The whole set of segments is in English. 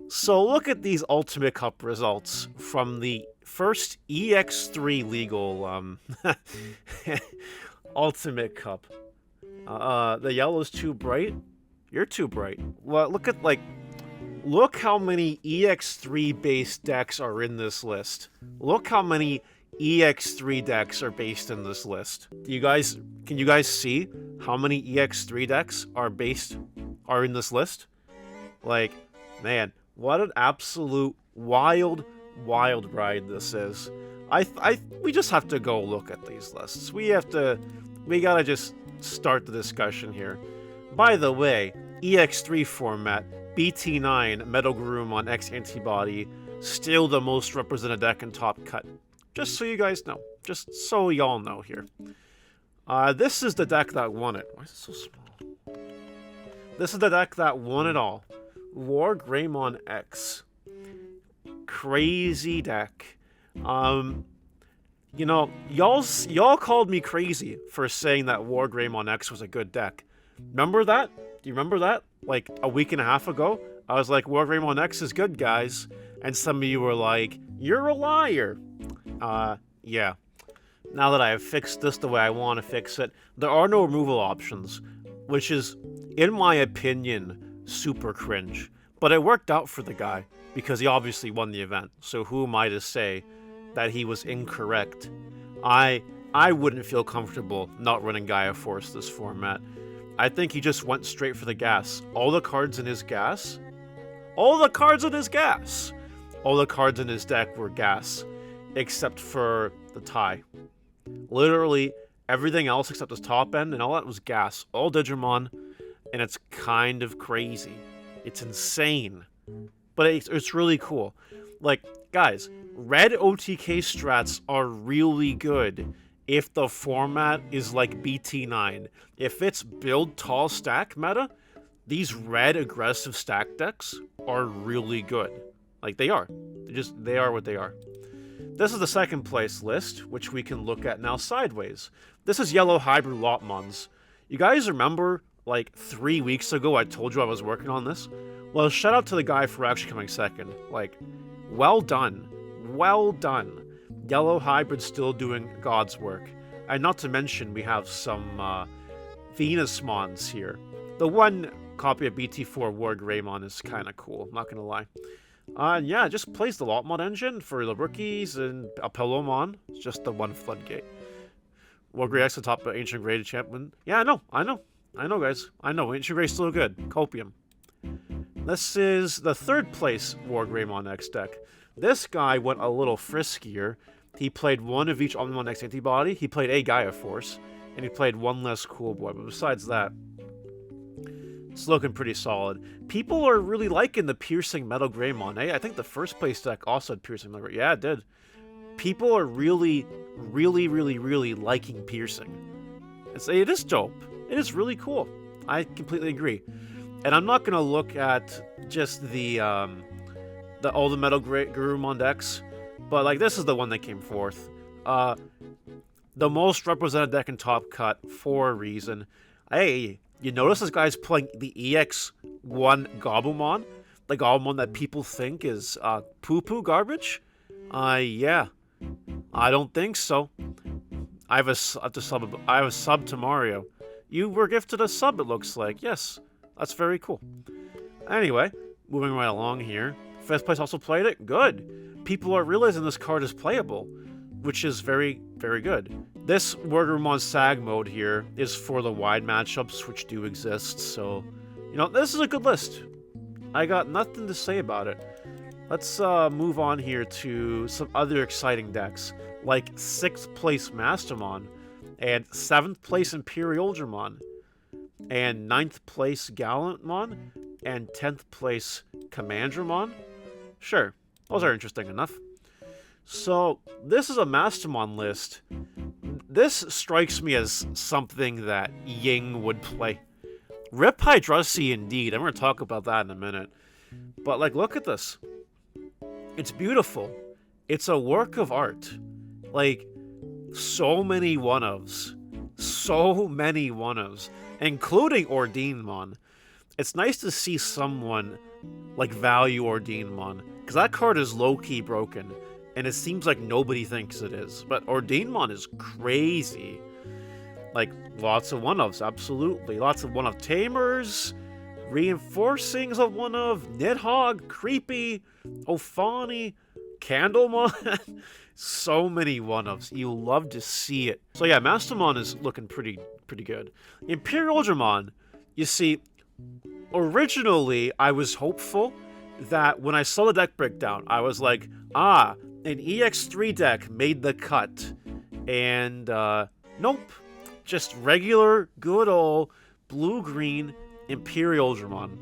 So look at these Ultimate Cup results from the first EX3 legal Ultimate Cup. The yellow's too bright. You're too bright. Well, look how many EX3 based decks are in this list. Look how many EX3 decks are based in this list. Can you guys see how many EX3 decks are in this list? Like, man, what an absolute wild ride this is. We just have to go look at these lists. We gotta just start the discussion here. By the way, EX3 format, BT9, WarGreymon X antibody, still the most represented deck in Top Cut. Just so you guys know. Just so y'all know here. This is the deck that won it. Why is it so small? This is the deck that won it all. WarGreymon X. Crazy deck. You know, y'all called me crazy for saying that WarGreymon X was a good deck. Remember that? Do you remember that? Like a week and a half ago? I was like, WarGreymon X is good, guys. And some of you were like, you're a liar. Yeah. Now that I have fixed this the way I want to fix it, there are no removal options, which is, in my opinion, super cringe. But it worked out for the guy, because he obviously won the event, so who am I to say that he was incorrect? I wouldn't feel comfortable not running Gaia Force this format. I think he just went straight for the gas. All the cards in his gas? All the cards in his gas! All the cards in his deck were gas, except for the tie. Literally, everything else except his top end and all that was gas. All Digimon, and it's kind of crazy. It's insane. But it's really cool. Like, guys, red OTK strats are really good if the format is like BT9. If it's build tall stack meta, these red aggressive stack decks are really good. Like, they are. They are what they are. This is the second place list, which we can look at now sideways. This is yellow hybrid Lotmons. You guys remember, like, 3 weeks ago I told you I was working on this? Well, shout out to the guy for actually coming second. Like, well done. Well done. Yellow hybrid still doing God's work. And not to mention, we have some Venusmons here. The one copy of BT4 WarGreymon is kind of cool, I'm not gonna lie. Yeah, just plays the Lotmon engine for the rookies and Imperialdramon. It's just the one floodgate. WarGreymon X, the top Ancient Grade champion. Yeah, I know, guys. I know, Ancient Grade's still good. Copium. This is the third place WarGreymon X deck. This guy went a little friskier. He played one of each Omnimon X antibody. He played a Gaia Force, and he played one less Cool Boy. But besides that, it's looking pretty solid. People are really liking the Piercing Metal Greymon. I think the first place deck also had Piercing Metal. Yeah, it did. People are really liking Piercing. It is dope. It is really cool. I completely agree. And I'm not gonna look at just the all the Metal Garurumon decks, but like this is the one that came forth. The most represented deck in Top Cut for a reason. Hey, you notice this guy's playing the EX1 Gabumon? The Gabumon that people think is poo-poo garbage? Yeah. I don't think so. I have a sub to Mario. You were gifted a sub, it looks like. Yes, that's very cool. Anyway, moving right along here. Fifth place also played it? Good. People are realizing this card is playable, which is very good. This WarGreymon SAG mode here is for the wide matchups, which do exist, so, you know, this is a good list. I got nothing to say about it. Let's move on here to some other exciting decks, like 6th place Mastemon, and 7th place Imperialdramon, and 9th place Gallantmon, and 10th place Commandramon. Sure, those are interesting enough. So, this is a Mastemon list. This strikes me as something that Ying would play. Rip Hydrassi indeed, I'm going to talk about that in a minute. But, like, look at this. It's beautiful. It's a work of art. Like, so many one-ofs. So many one-ofs. Including Ordinmon. it's nice to see someone like value Ordainmon, because that card is low-key broken, and it seems like nobody thinks it is. But Ordainmon is crazy. Like, lots of one-ofs, absolutely. Lots of one-of Tamers, Reinforcings of one-of, Nidhogg, Creepy, Ophani, Candlemon. So many one-ofs. You love to see it. So yeah, Mastemon is looking pretty good. Imperialdramon, you see, originally I was hopeful that when I saw the deck breakdown, I was like, an EX3 deck made the cut. And, nope. Just regular, good old, blue-green Imperialdramon.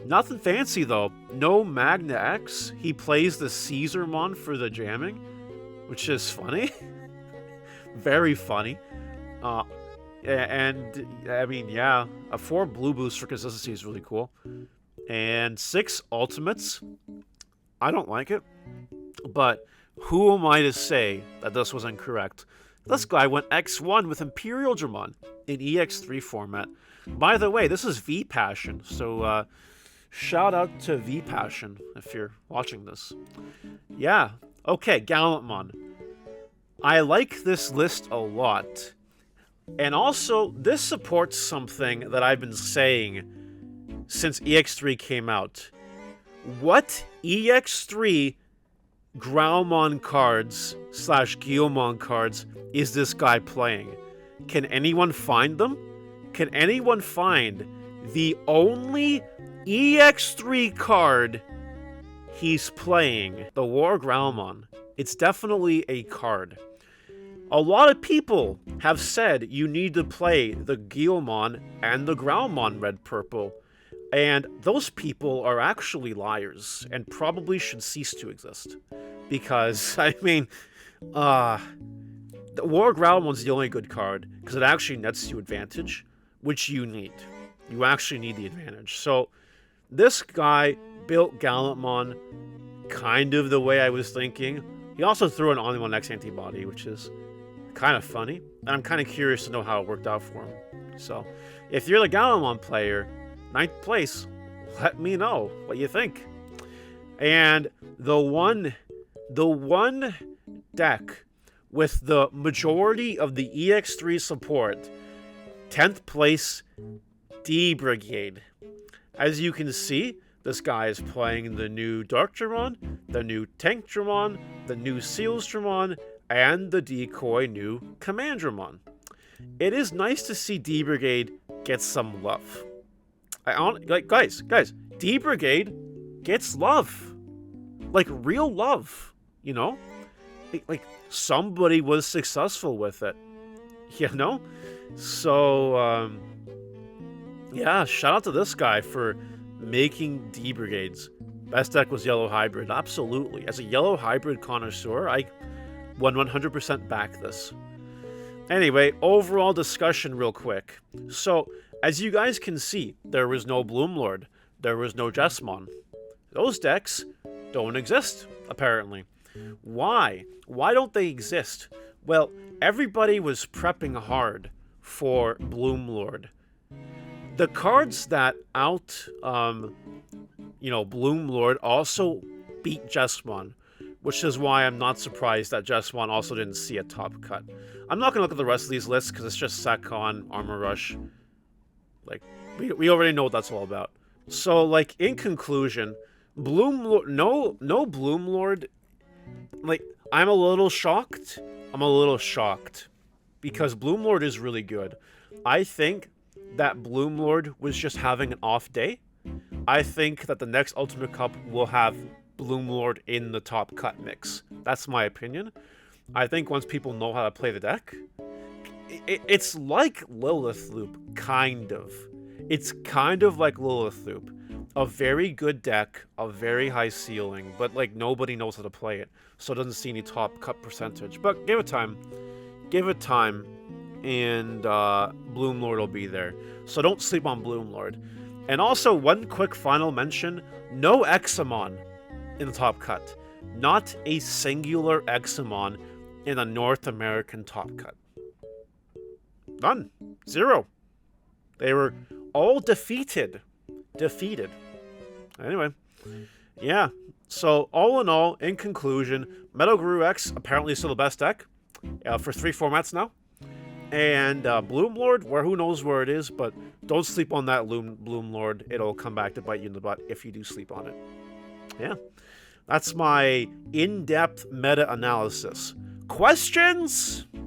Nothing fancy, though. No Magna X. He plays the Caesarmon for the jamming, which is funny. Very funny. And, I mean, yeah, a 4 blue boost for consistency is really cool. And 6 ultimates. I don't like it. But who am I to say that this was incorrect? This guy went X1 with Imperialdramon in EX3 format. By the way, this is V-Passion, so shout out to V-Passion if you're watching this. Yeah, okay, Gallantmon. I like this list a lot. And also, this supports something that I've been saying since EX3 came out. What EX3 Groundmon cards / Guilmon cards is this guy playing? Can anyone find them? Can anyone find the only EX3 card he's playing? The WarGreymon. It's definitely a card. A lot of people have said you need to play the Guilmon and the Groundmon red-purple. And those people are actually liars and probably should cease to exist. Because, I mean, the WarGreymon's the only good card because it actually nets you advantage, which you need. You actually need the advantage. So, this guy built Gallantmon kind of the way I was thinking. He also threw an Gallantmon X antibody, which is kind of funny. And I'm kind of curious to know how it worked out for him. So, if you're the Gallantmon player, 9th place, let me know what you think. And the one deck with the majority of the EX3 support, 10th place, D-Brigade. As you can see, this guy is playing the new Darkdramon, the new Tankdramon, the new Sealsdramon, and the decoy new Commandramon. It is nice to see D-Brigade get some love. Guys, D-Brigade gets love. Like, real love, you know? Like, somebody was successful with it, you know? So, yeah, shout out to this guy for making D-Brigades. Best deck was Yellow Hybrid, absolutely. As a Yellow Hybrid connoisseur, I 100% back this. Anyway, overall discussion real quick. So, as you guys can see, there was no Bloomlord, there was no Jessamon. Those decks don't exist, apparently. Why? Why don't they exist? Well, everybody was prepping hard for Bloomlord. The cards that Bloomlord also beat Jessamon, which is why I'm not surprised that Jessamon also didn't see a top cut. I'm not going to look at the rest of these lists because it's just Sakon, Armor Rush. Like, we already know what that's all about. So, like, in conclusion, Bloomlord, no Bloomlord, like, I'm a little shocked. Because Bloomlord is really good. I think that Bloomlord was just having an off day. I think that the next Ultimate Cup will have Bloomlord in the top cut mix. That's my opinion. I think once people know how to play the deck, it's like Lilith Loop, kind of. It's kind of like Lilith Loop. A very good deck, a very high ceiling, but like nobody knows how to play it, so it doesn't see any top cut percentage. But give it time. Give it time, and Bloomlord will be there. So don't sleep on Bloomlord. And also, one quick final mention, no Examon in the top cut. Not a singular Examon in a North American top cut. None. Zero. They were all defeated. Defeated. Anyway, yeah. So all in all, in conclusion, Metal Guru X apparently still the best deck for 3 formats now. And Bloom Lord, where who knows where it is, but don't sleep on that Bloom Lord. It'll come back to bite you in the butt if you do sleep on it. Yeah. That's my in-depth meta analysis. Questions?